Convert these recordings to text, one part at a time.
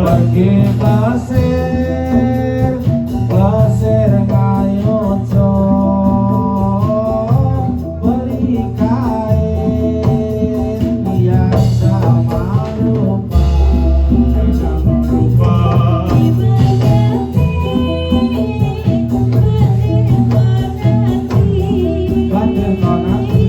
Pergi pasir, pasir ngayoco, beli kain yang sama rupa, batin konati.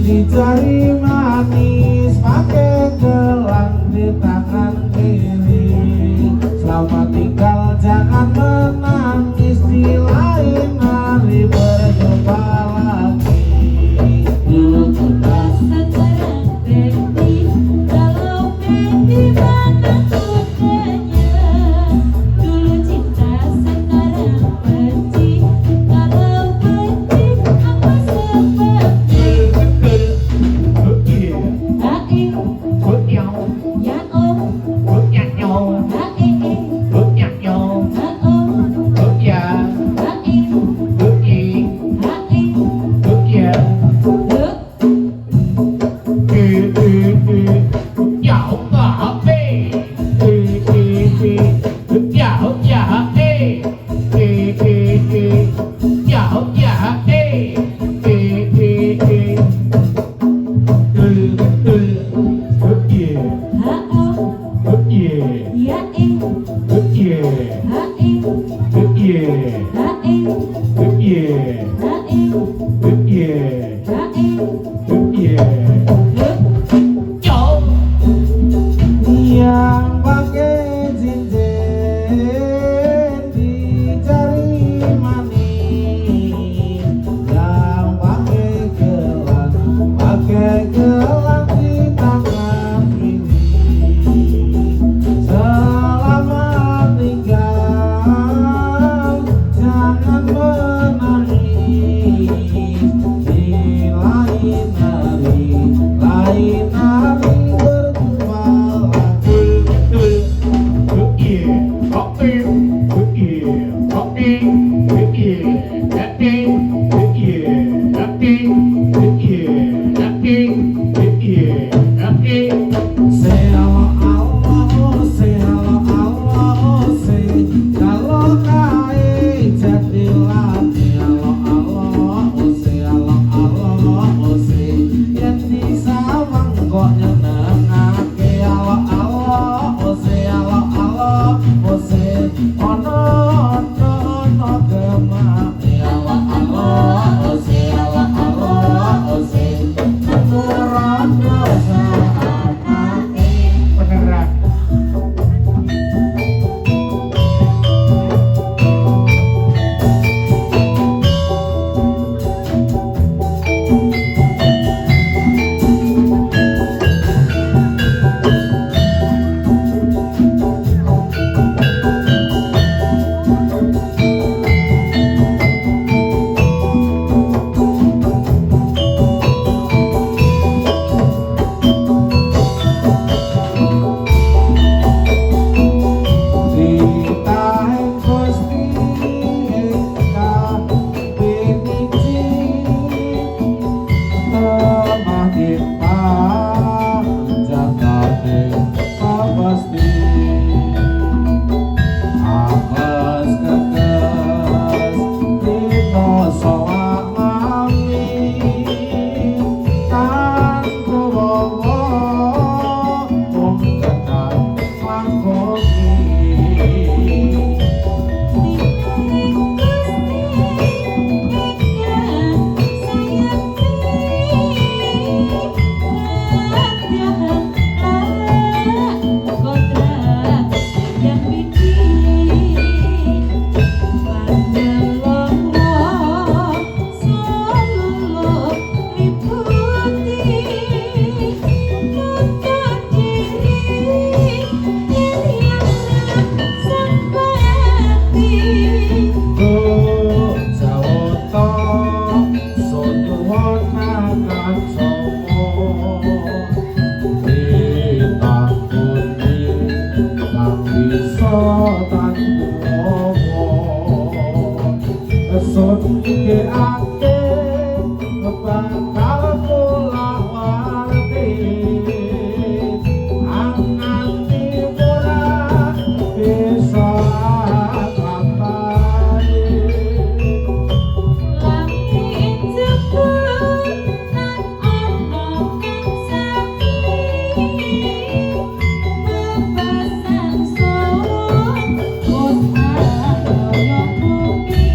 Dicari manis pakai gelang di tangan kiri. Selamat tinggal jangan menangis, di lain hari berjumpa lagi. Dulu kita sekarang benci, kalau benci mana sukanya. Dulu cinta sekarang benci, kalau benci apa sebabnya. Yang pakai cincin di jari manis, yang pakai gelang di tangan kiri. Selamat tinggal, jangan menangis, di lain hari berjumpa lagi. kesut ke ake bakal pulang warti anganti murah bisa lampai langit jebul nan ono kang sepi bebasan son wis ayo bumi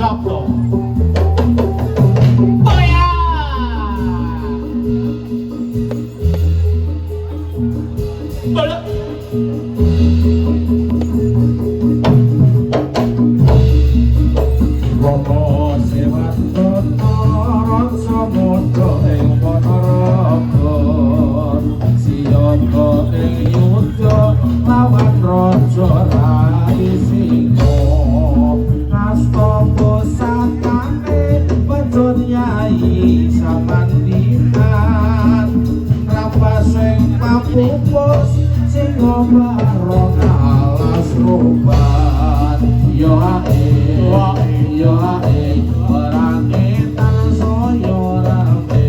Sabdo. Boya. Bola. Romo Sewatono Rasa Modo ing Ponorogo Siyata ing Yudha lawan Raja Raisingga Nasta pusakane Pedhot Nyai Samandikan Rapas sing papupus sing barong alas roban yo ae yo ae orang etan soyo rame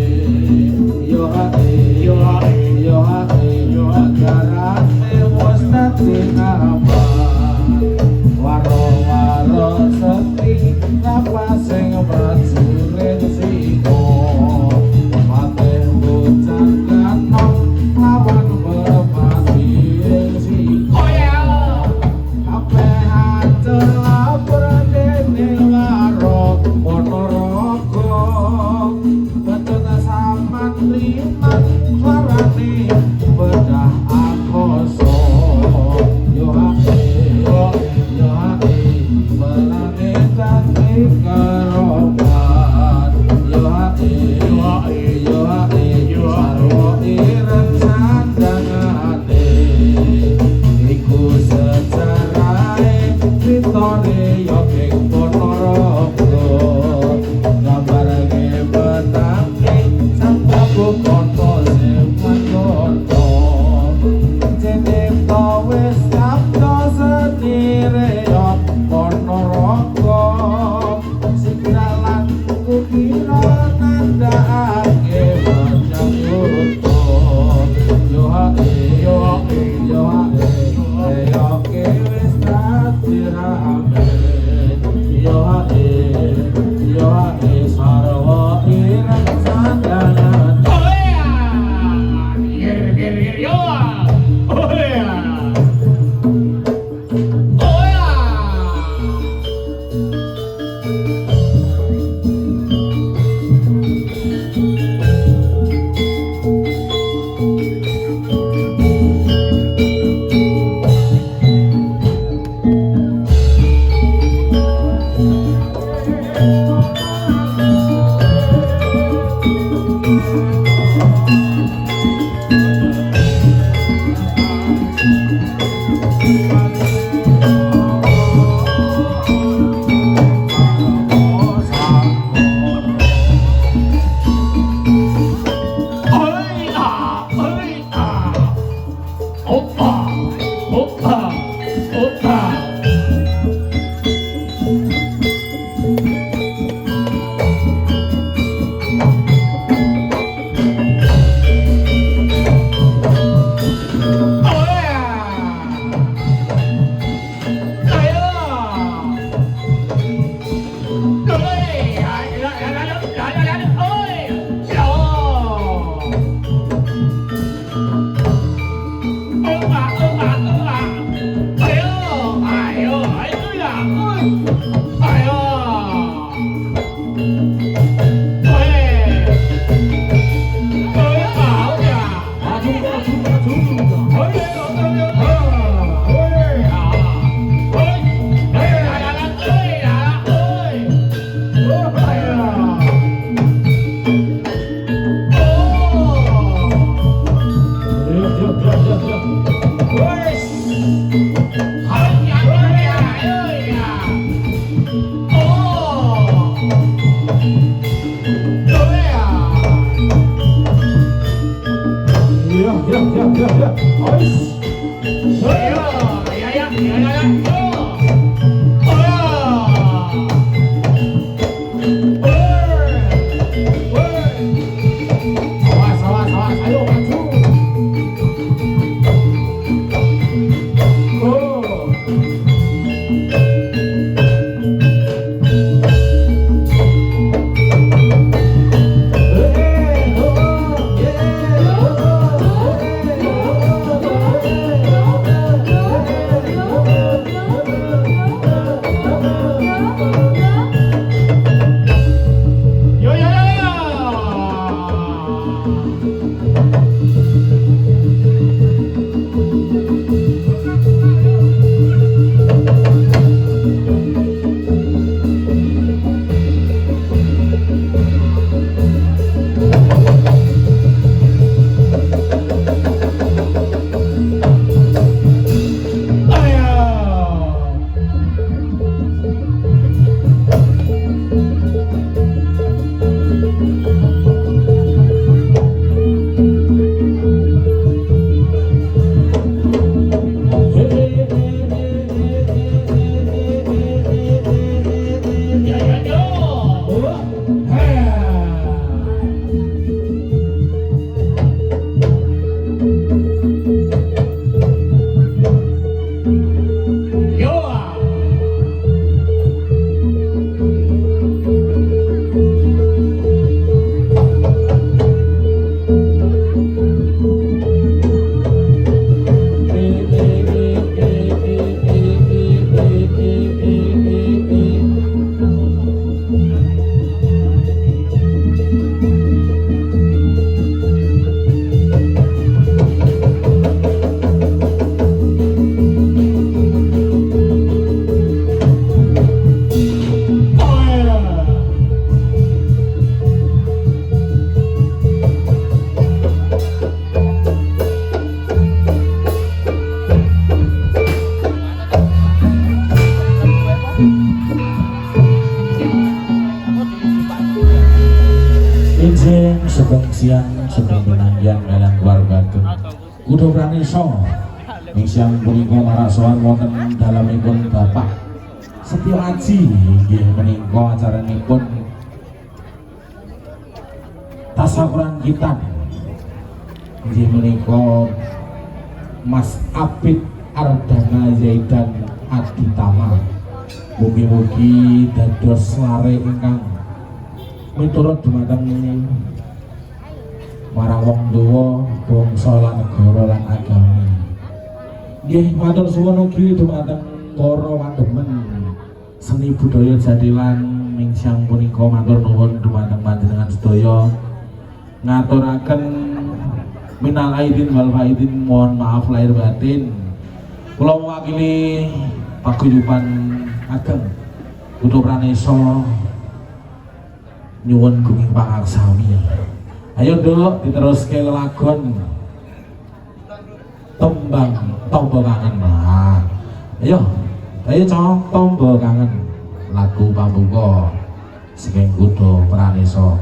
yo ae yo ae yo ae yo agarane wis dadi aman waro-waro sepi rapas sing prajurit siko mate bocah kanong lawan berpati siko kabeh atur lapor dene waro Ponorogo betul sampan liman warane bedah akoso yo ae yo ae belane tangi keroban yo ae yo ae sarwa ireng sandangane iku sejarahe critane yo ing Ponorogo gambar ngebenake sambaku konto semangono jeneng wis sabdo senire yo Ponorogo sing dalan kukira nandhake panjang yuto yo ae yo ae yo ae yo ke wis dadi rame yo ae sarwa ireng sandangan yo Sugeng siang sugeng pinanggihan kaliyan keluargaken Kudu Pranisa ing siang punika marasoan wonten dalemipun Bapak Setyo Aji inggih menika acaranipun tasawuran kita inggih menika Mas Apit Ardana Zaidan Aditama mugi-mugi dados lare ingkang miturut dumateng marang wong tuwa bangsa lan negara lan agami. Nggih matur suwun ugi dumateng para wademen seni budaya Jatilan ing siang punika matur nuwun dumateng panjenengan sedaya ngaturaken minal aidin wal faidin mohon maaf lahir batin. Kula mewakili paguyuban ageng Kudu Pranisa nyuwun gunging pangarsami. Ayo Nduk diteruske lelagon Tombo Kangen. Nah, ayo Tombo Kangen lagu pambuka saking Kudu Pranisa.